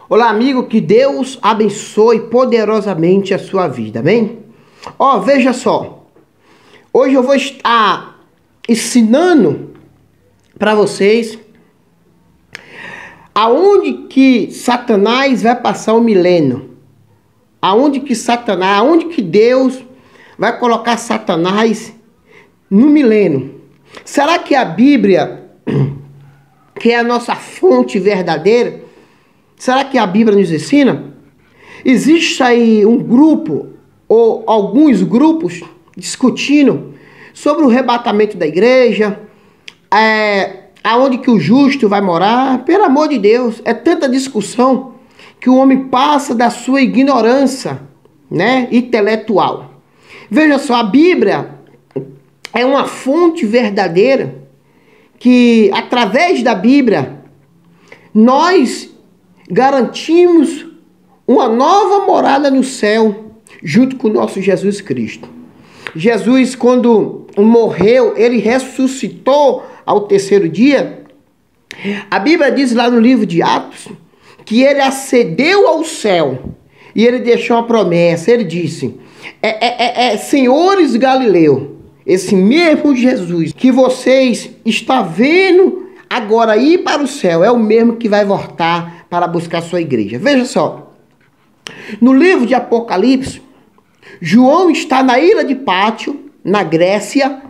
Olá, amigo, que Deus abençoe poderosamente a sua vida, amém? Veja só, hoje eu vou estar ensinando para vocês aonde que Satanás vai passar o milênio, aonde que Deus vai colocar Satanás no milênio. Será que a Bíblia, que é a nossa fonte verdadeira, será que a Bíblia nos ensina? Existe aí um grupo, ou alguns grupos, discutindo sobre o arrebatamento da igreja, aonde que o justo vai morar. Pelo amor de Deus, é tanta discussão que o homem passa da sua ignorância, intelectual. Veja só, a Bíblia é uma fonte verdadeira que, através da Bíblia, nós garantimos uma nova morada no céu, junto com o nosso Jesus Cristo. Jesus, quando morreu, ele ressuscitou ao terceiro dia. A Bíblia diz lá no livro de Atos que ele ascendeu ao céu e ele deixou uma promessa. Ele disse: senhores Galileu, esse mesmo Jesus que vocês estão vendo agora ir para o céu, é o mesmo que vai voltar para buscar sua igreja. Veja só, no livro de Apocalipse, João está na ilha de Pátio, na Grécia.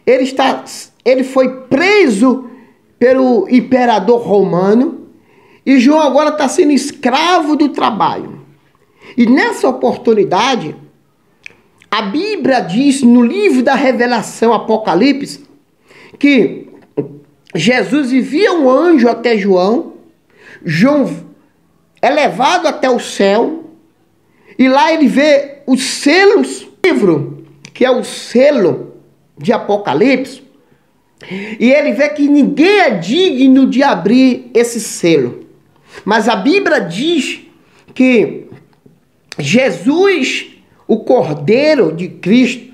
Ele foi preso pelo imperador romano e João agora está sendo escravo do trabalho. E nessa oportunidade, a Bíblia diz no livro da Revelação, Apocalipse, que Jesus envia um anjo até João. João é levado até o céu e lá ele vê os selos, livro que é o selo de Apocalipse, e ele vê que ninguém é digno de abrir esse selo. Mas a Bíblia diz que Jesus, o Cordeiro de Cristo,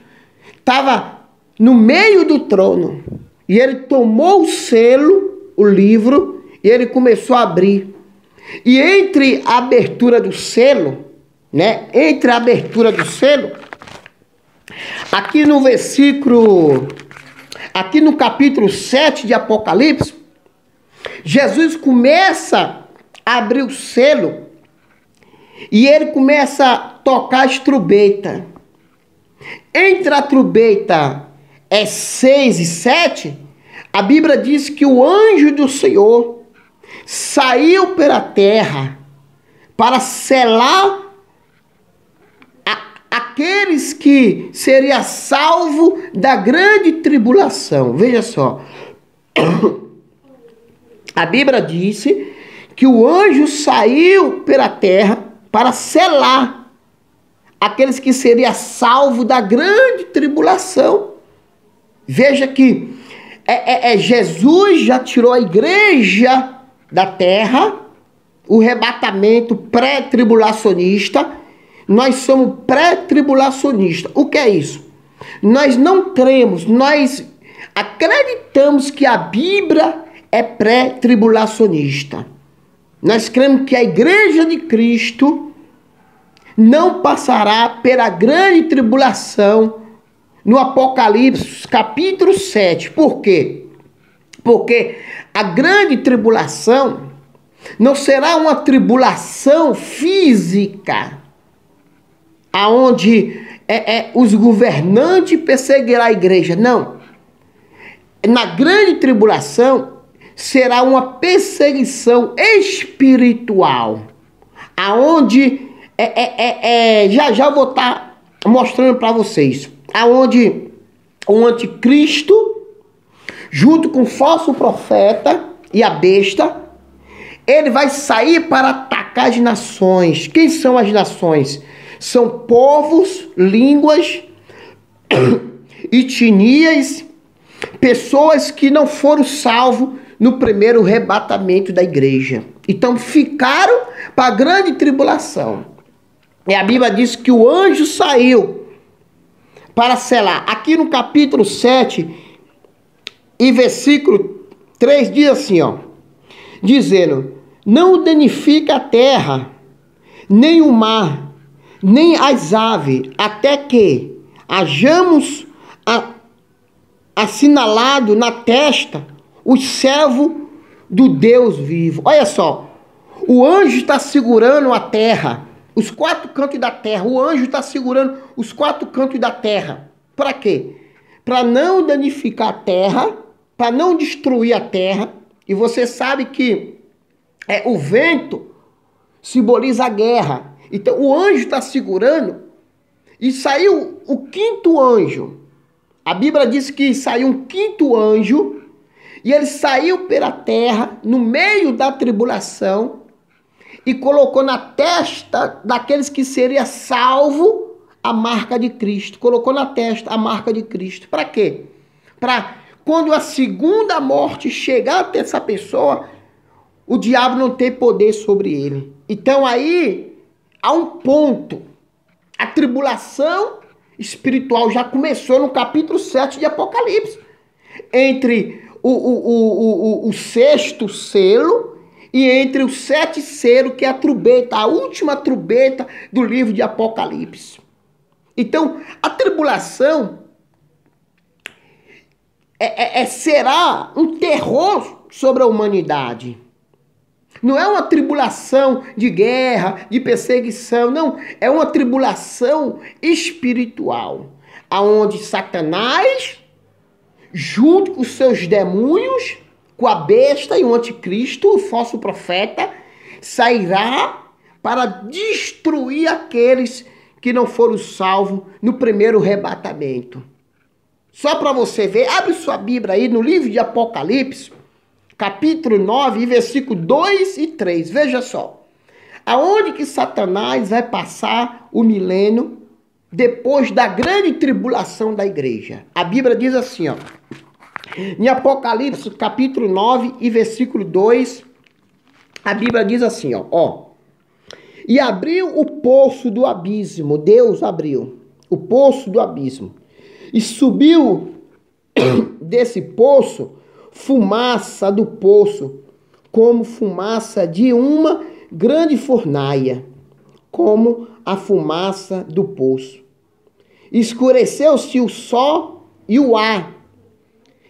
estava no meio do trono e ele tomou o selo, o livro, e ele começou a abrir. E entre a abertura do selo, aqui no versículo, aqui no capítulo 7 de Apocalipse, Jesus começa a abrir o selo e ele começa a tocar as trombetas. Entre a trombeta 6 e 7, a Bíblia diz que o anjo do Senhor saiu pela terra para selar aqueles que seriam salvos da grande tribulação. Veja só, a Bíblia disse que o anjo saiu pela terra para selar aqueles que seriam salvos da grande tribulação. Veja que Jesus já tirou a igreja da terra, o arrebatamento pré-tribulacionista. Nós somos pré-tribulacionistas. O que é isso? Nós não cremos, nós acreditamos que a Bíblia é pré-tribulacionista. Nós cremos que a igreja de Cristo não passará pela grande tribulação no Apocalipse capítulo 7. Por quê? Porque a grande tribulação não será uma tribulação física, aonde os governantes perseguirão a igreja. Não. Na grande tribulação será uma perseguição espiritual, aonde já vou estar mostrando para vocês, aonde o anticristo, junto com o falso profeta e a besta, ele vai sair para atacar as nações. Quem são as nações? São povos, línguas, etnias, pessoas que não foram salvos no primeiro arrebatamento da igreja. Então ficaram para a grande tribulação. E a Bíblia diz que o anjo saiu para selar. Aqui no capítulo 7, e versículo 3 diz assim, dizendo: não danifica a terra, nem o mar, nem as aves, até que hajamos assinalado na testa o servo do Deus vivo. Olha só, o anjo está segurando a terra, os quatro cantos da terra. O anjo está segurando os quatro cantos da terra. Para quê? Para não danificar a terra, para não destruir a terra. E você sabe que o vento simboliza a guerra. Então o anjo está segurando e saiu o quinto anjo. A Bíblia diz que saiu um quinto anjo e ele saiu pela terra no meio da tribulação e colocou na testa daqueles que seria salvo a marca de Cristo. Colocou na testa a marca de Cristo. Para quê? Para quando a segunda morte chegar até essa pessoa, o diabo não ter poder sobre ele. Então aí há um ponto. A tribulação espiritual já começou no capítulo 7 de Apocalipse. Entre o sexto selo e entre os 7 selos, que é a trombeta, a última trombeta do livro de Apocalipse. Então, a tribulação será um terror sobre a humanidade. Não é uma tribulação de guerra, de perseguição, não. É uma tribulação espiritual, aonde Satanás, junto com os seus demônios, com a besta e o anticristo, o falso profeta, sairá para destruir aqueles que não foram salvos no primeiro arrebatamento. Só para você ver, abre sua Bíblia aí no livro de Apocalipse, capítulo 9, versículo 2 e 3. Veja só. Aonde que Satanás vai passar o milênio depois da grande tribulação da igreja? A Bíblia diz assim, ó. Em Apocalipse, capítulo 9 e versículo 2, a Bíblia diz assim, ó. E abriu o poço do abismo. Deus abriu o poço do abismo. E subiu desse poço fumaça do poço, como fumaça de uma grande fornalha, como a fumaça do poço. Escureceu-se o sol e o ar,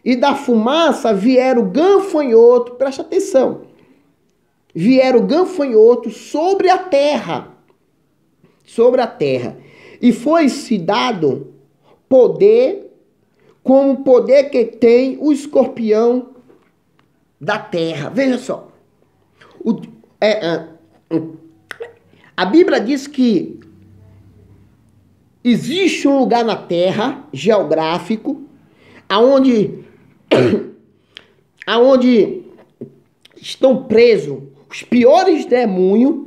e da fumaça vieram gafanhotos, presta atenção, vieram gafanhotos sobre a terra, e foi-se dado poder, como o poder que tem o escorpião da terra. Veja só. A Bíblia diz que existe um lugar na terra, geográfico, aonde estão presos os piores demônios,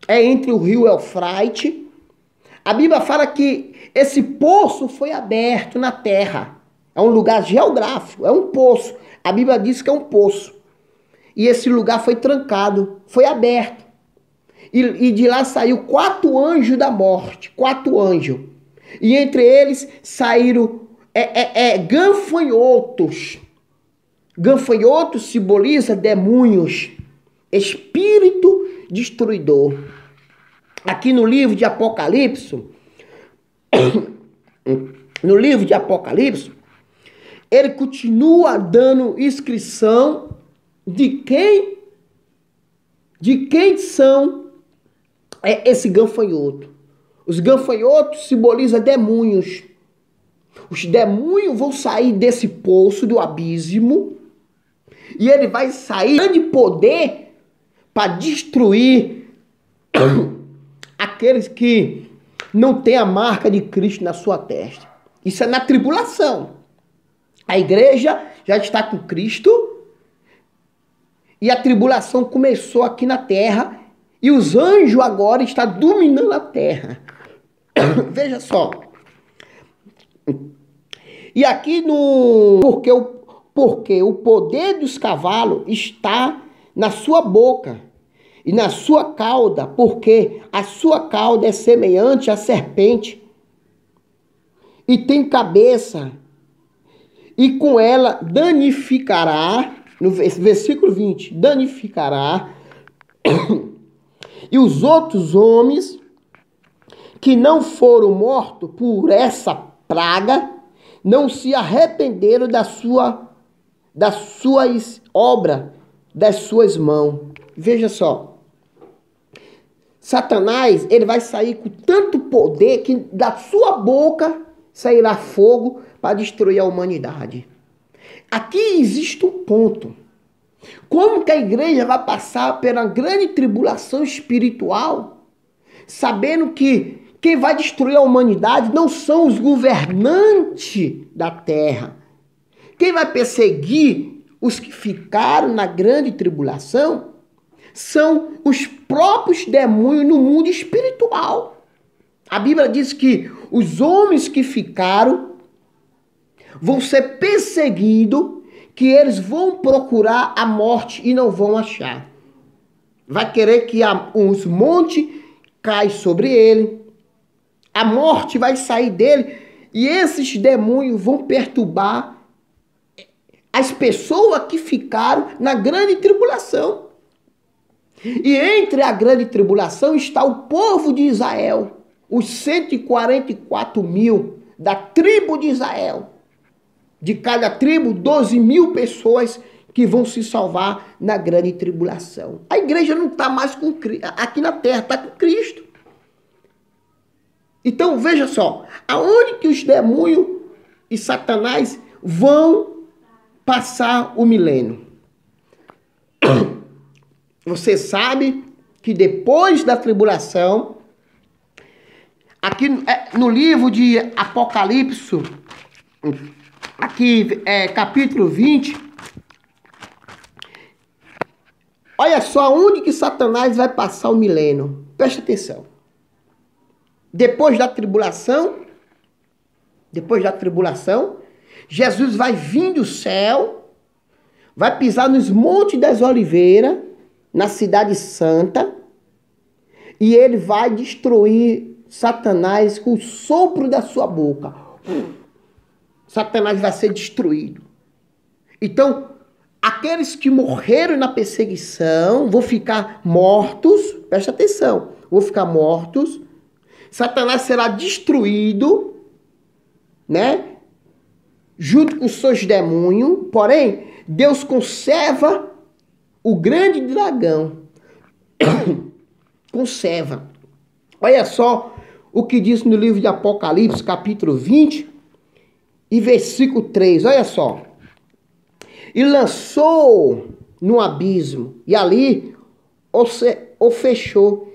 entre o rio Eufrates. A Bíblia fala que esse poço foi aberto na terra. É um lugar geográfico, é um poço. A Bíblia diz que é um poço. E esse lugar foi trancado, foi aberto. E de lá saiu 4 anjos da morte, 4 anjos. E entre eles saíram gafanhotos. Gafanhotos simboliza demônios, espírito destruidor. Aqui no livro de Apocalipse, ele continua dando inscrição de quem são esse gafanhoto. Os gafanhotos simbolizam demônios. Os demônios vão sair desse poço do abismo e ele vai sair grande poder para destruir aqueles que não têm a marca de Cristo na sua testa. Isso é na tribulação. A igreja já está com Cristo e a tribulação começou aqui na terra e os anjos agora estão dominando a terra. Veja só. E aqui porque o poder dos cavalos está na sua boca e na sua cauda, porque a sua cauda é semelhante à serpente e tem cabeça, e com ela danificará, no versículo 20, danificará E os outros homens que não foram mortos por essa praga, não se arrependeram das suas obras, das suas mãos. Veja só. Satanás, ele vai sair com tanto poder que da sua boca sairá fogo para destruir a humanidade. Aqui existe um ponto. Como que a igreja vai passar pela grande tribulação espiritual, sabendo que quem vai destruir a humanidade não são os governantes da terra. Quem vai perseguir os que ficaram na grande tribulação são os próprios demônios no mundo espiritual. A Bíblia diz que os homens que ficaram vão ser perseguidos, que eles vão procurar a morte e não vão achar. Vai querer que os montes caem sobre ele, a morte vai sair dele, e esses demônios vão perturbar as pessoas que ficaram na grande tribulação. E entre a grande tribulação está o povo de Israel, os 144 mil da tribo de Israel. De cada tribo, 12 mil pessoas que vão se salvar na grande tribulação. A igreja não está mais aqui na terra, está com Cristo. Então veja só, aonde que os demônios e Satanás vão passar o milênio? Você sabe que depois da tribulação, aqui no livro de Apocalipse, aqui capítulo 20, olha só onde que Satanás vai passar o milênio. Presta atenção. Depois da tribulação, Jesus vai vir do céu, vai pisar nos Montes das Oliveiras, na cidade santa, e ele vai destruir Satanás com o sopro da sua boca. Satanás vai ser destruído. Então, aqueles que morreram na perseguição vão ficar mortos, presta atenção, vão ficar mortos. Satanás será destruído, né? Junto com seus demônios. Porém, Deus conserva o grande dragão. Conserva. Olha só o que diz no livro de Apocalipse, capítulo 20 e versículo 3. Olha só. E lançou no abismo, e ali o fechou,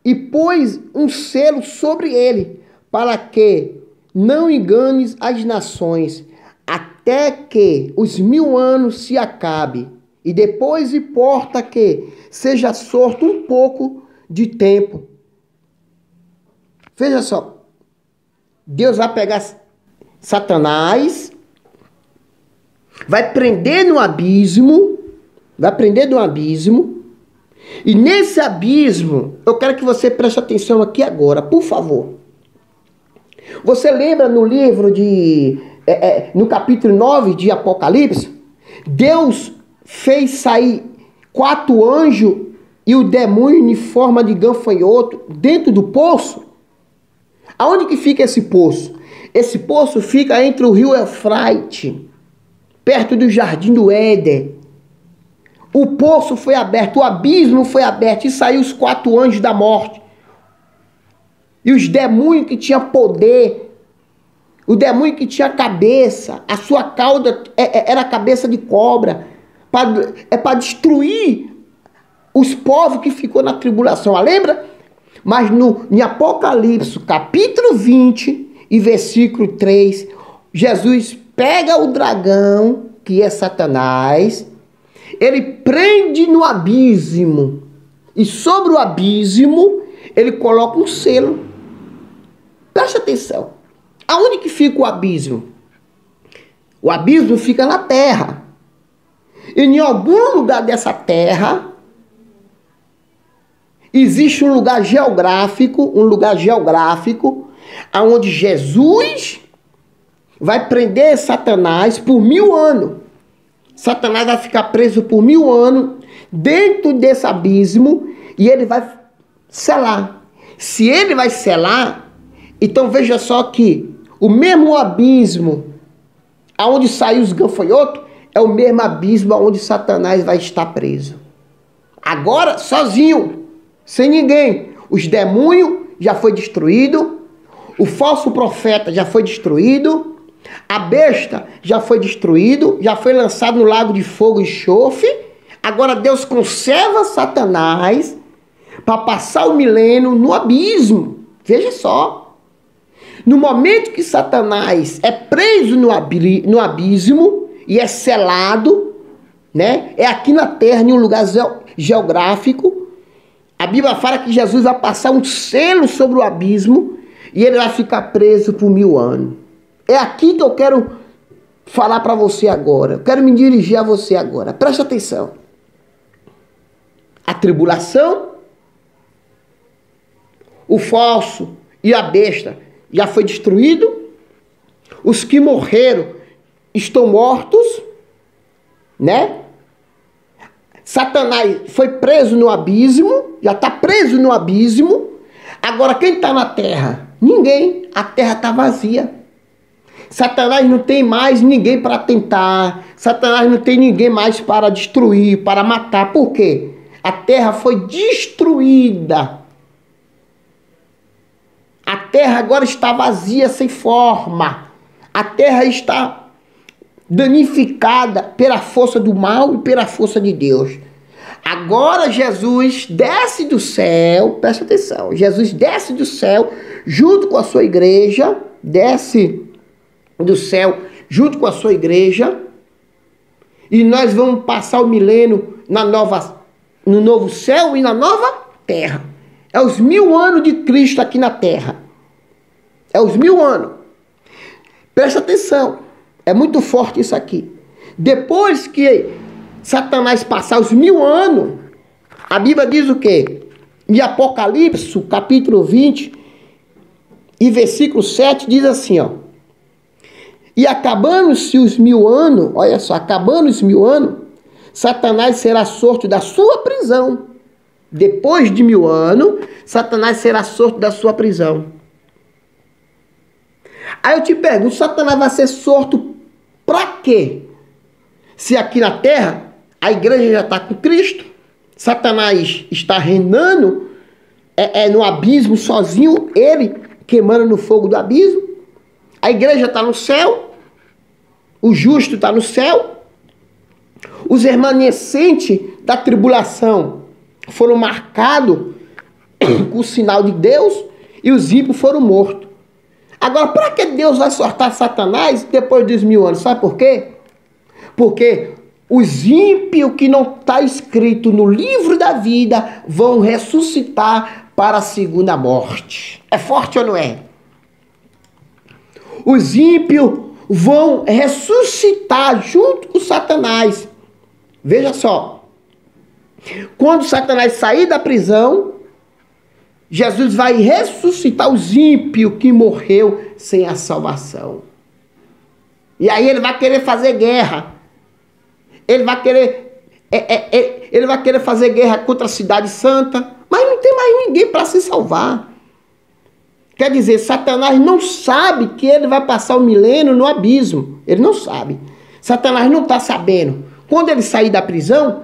e pôs um selo sobre ele, para que não enganes as nações, até que os 1000 anos se acabe, e depois importa que seja sorto um pouco de tempo. Veja só, Deus vai pegar Satanás, vai prender no abismo, e nesse abismo, eu quero que você preste atenção aqui agora, por favor. Você lembra no livro no capítulo 9 de Apocalipse, Deus fez sair 4 anjos e o demônio em forma de gafanhoto dentro do poço? Aonde que fica esse poço? Esse poço fica entre o rio Eufrates, perto do jardim do Éden. O poço foi aberto, o abismo foi aberto e saiu os 4 anjos da morte. E os demônios que tinham poder, o demônio que tinha cabeça, a sua cauda era a cabeça de cobra, para destruir os povos que ficou na tribulação. Lembra? Mas em Apocalipse, capítulo 20 e versículo 3, Jesus pega o dragão, que é Satanás, ele prende no abismo, e sobre o abismo ele coloca um selo. Preste atenção. Aonde que fica o abismo? O abismo fica na terra. E em algum lugar dessa terra existe um lugar geográfico, aonde Jesus vai prender Satanás por 1000 anos. Satanás vai ficar preso por 1000 anos. dentro desse abismo e ele vai selar. Se ele vai selar, então veja só que o mesmo abismo aonde saiu os gafanhotos é o mesmo abismo aonde Satanás vai estar preso. Agora, sozinho, sem ninguém. Os demônios já foi destruído, o falso profeta já foi destruído, a besta já foi destruído, já foi lançado no lago de fogo e enxofre. Agora Deus conserva Satanás para passar o milênio no abismo. Veja só. No momento que Satanás é preso no abismo e é selado, né? É aqui na terra, em um lugar geográfico. A Bíblia fala que Jesus vai passar um selo sobre o abismo e ele vai ficar preso por 1000 anos. É aqui que eu quero falar para você agora. Eu quero me dirigir a você agora. Preste atenção. A tribulação, o falso e a besta já foi destruído. Os que morreram estão mortos, né? Satanás foi preso no abismo, já está preso no abismo. Agora quem está na terra? Ninguém. A terra está vazia. Satanás não tem mais ninguém para tentar. Satanás não tem ninguém mais para destruir, para matar. Por quê? A terra foi destruída. A terra agora está vazia, sem forma. A terra está danificada pela força do mal e pela força de Deus. Agora Jesus desce do céu, presta atenção, Jesus desce do céu junto com a sua igreja, desce do céu junto com a sua igreja, e nós vamos passar o milênio no novo céu e na nova terra. É os 1000 anos de Cristo aqui na terra. É os 1000 anos. Presta atenção. É muito forte isso aqui. Depois que Satanás passar os 1000 anos, a Bíblia diz o quê? Em Apocalipse, capítulo 20, e versículo 7, diz assim, ó. E acabando-se os 1000 anos, olha só, acabando os 1000 anos, Satanás será solto da sua prisão. Depois de 1000 anos, Satanás será solto da sua prisão. Aí eu te pergunto, Satanás vai ser solto para quê? Se aqui na terra a igreja já está com Cristo, Satanás está reinando no abismo sozinho, ele queimando no fogo do abismo. A igreja está no céu, o justo está no céu, os remanescentes da tribulação foram marcados com o sinal de Deus e os ímpios foram mortos. Agora, para que Deus vai soltar Satanás depois dos 1000 anos? Sabe por quê? Porque os ímpios que não está escrito no livro da vida vão ressuscitar para a segunda morte. É forte ou não é? Os ímpios vão ressuscitar junto com Satanás. Veja só. Quando Satanás sair da prisão, Jesus vai ressuscitar os ímpios que morreu sem a salvação. E aí ele vai querer fazer guerra. Ele vai querer fazer guerra contra a cidade santa, mas não tem mais ninguém para se salvar. Quer dizer, Satanás não sabe que ele vai passar o milênio no abismo. Ele não sabe. Satanás não está sabendo. Quando ele sair da prisão,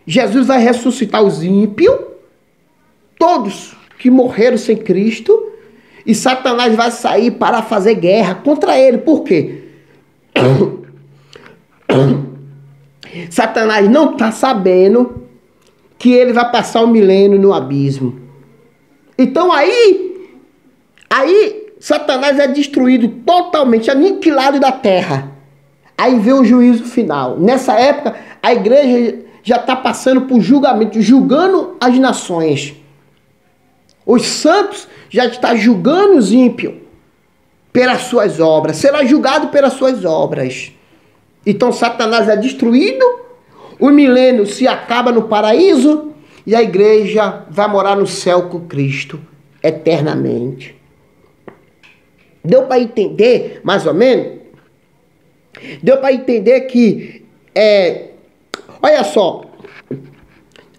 Jesus vai ressuscitar os ímpios, todos que morreram sem Cristo, e Satanás vai sair para fazer guerra contra ele. Por quê? Satanás não está sabendo que ele vai passar o milênio no abismo. Então aí Satanás é destruído totalmente, aniquilado da terra. Aí vem o juízo final. Nessa época, a igreja já está passando por julgamento, julgando as nações. Os santos já estão julgando os ímpios pelas suas obras. Será julgado pelas suas obras. Então Satanás é destruído, o milênio se acaba no paraíso e a igreja vai morar no céu com Cristo eternamente. Deu para entender, mais ou menos? Deu para entender que, olha só,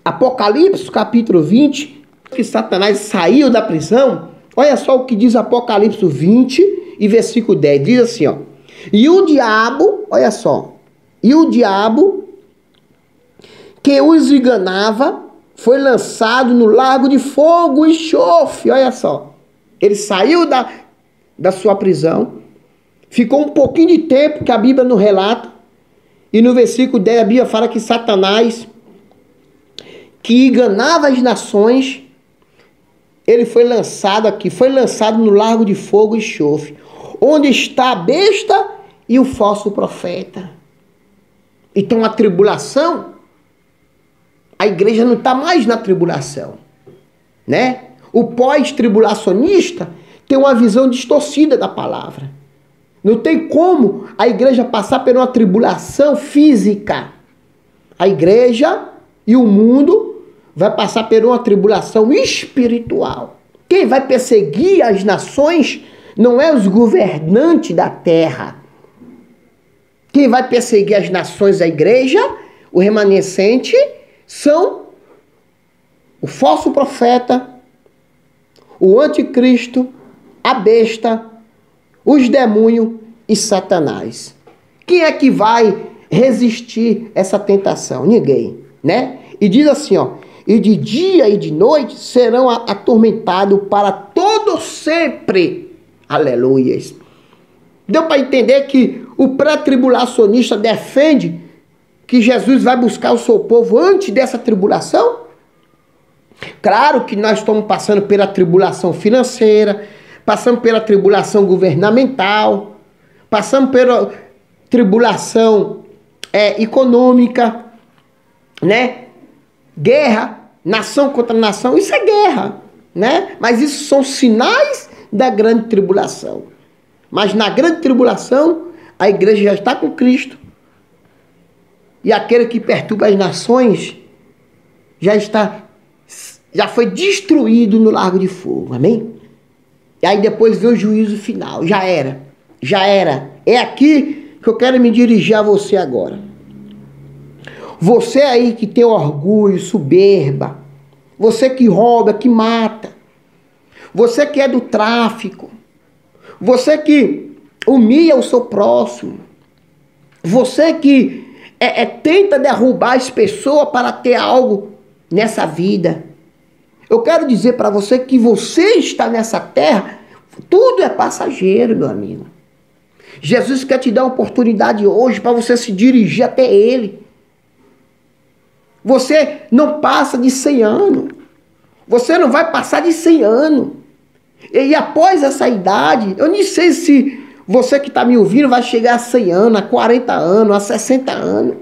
Apocalipse, capítulo 20, que Satanás saiu da prisão. Olha só o que diz Apocalipse 20 e versículo 10. Diz assim, ó. E o diabo, olha só. E o diabo que os enganava foi lançado no lago de fogo e enxofre. Olha só. Ele saiu da sua prisão. Ficou um pouquinho de tempo, que a Bíblia não relata. E no versículo 10 a Bíblia fala que Satanás, que enganava as nações, ele foi lançado aqui, foi lançado no lago de fogo e enxofre, onde está a besta e o falso profeta. Então a tribulação, a igreja não está mais na tribulação, né? O pós-tribulacionista tem uma visão distorcida da palavra. Não tem como a igreja passar por uma tribulação física. A igreja e o mundo vai passar por uma tribulação espiritual. Quem vai perseguir as nações não é os governantes da terra. Quem vai perseguir as nações, a igreja, o remanescente, são o falso profeta, o anticristo, a besta, os demônios e Satanás. Quem é que vai resistir essa tentação? Ninguém, né? E diz assim, ó. E de dia e de noite serão atormentados para todo sempre. Aleluias. Deu para entender que o pré-tribulacionista defende que Jesus vai buscar o seu povo antes dessa tribulação? Claro que nós estamos passando pela tribulação financeira, passamos pela tribulação governamental, passamos pela tribulação econômica, né? Guerra, nação contra nação, isso é guerra, né? Mas isso são sinais da grande tribulação. Mas na grande tribulação, a igreja já está com Cristo. E aquele que perturba as nações já foi destruído no lago de fogo, amém? E aí depois vem o juízo final, já era. É aqui que eu quero me dirigir a você agora. Você aí que tem orgulho, soberba, você que rouba, que mata, você que é do tráfico, você que humilha o seu próximo, você que tenta derrubar as pessoas para ter algo nessa vida. Eu quero dizer para você que você está nessa terra, tudo é passageiro, meu amigo. Jesus quer te dar uma oportunidade hoje para você se dirigir até Ele. Você não passa de 100 anos. Você não vai passar de 100 anos. E após essa idade, eu nem sei se você que está me ouvindo vai chegar a 100 anos, a 40 anos, a 60 anos.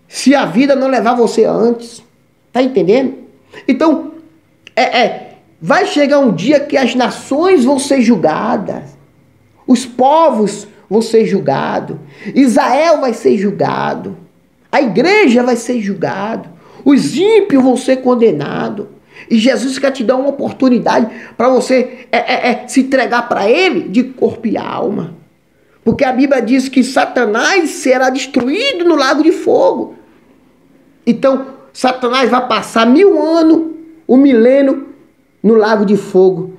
Se a vida não levar você antes. Tá entendendo? Então, vai chegar um dia que as nações vão ser julgadas. Os povos vão ser julgados. Israel vai ser julgado. A igreja vai ser julgado. Os ímpios vão ser condenados. E Jesus quer te dar uma oportunidade para você se entregar para Ele de corpo e alma. Porque a Bíblia diz que Satanás será destruído no lago de fogo. Então, Satanás vai passar 1000 anos, 1 milênio, no lago de fogo.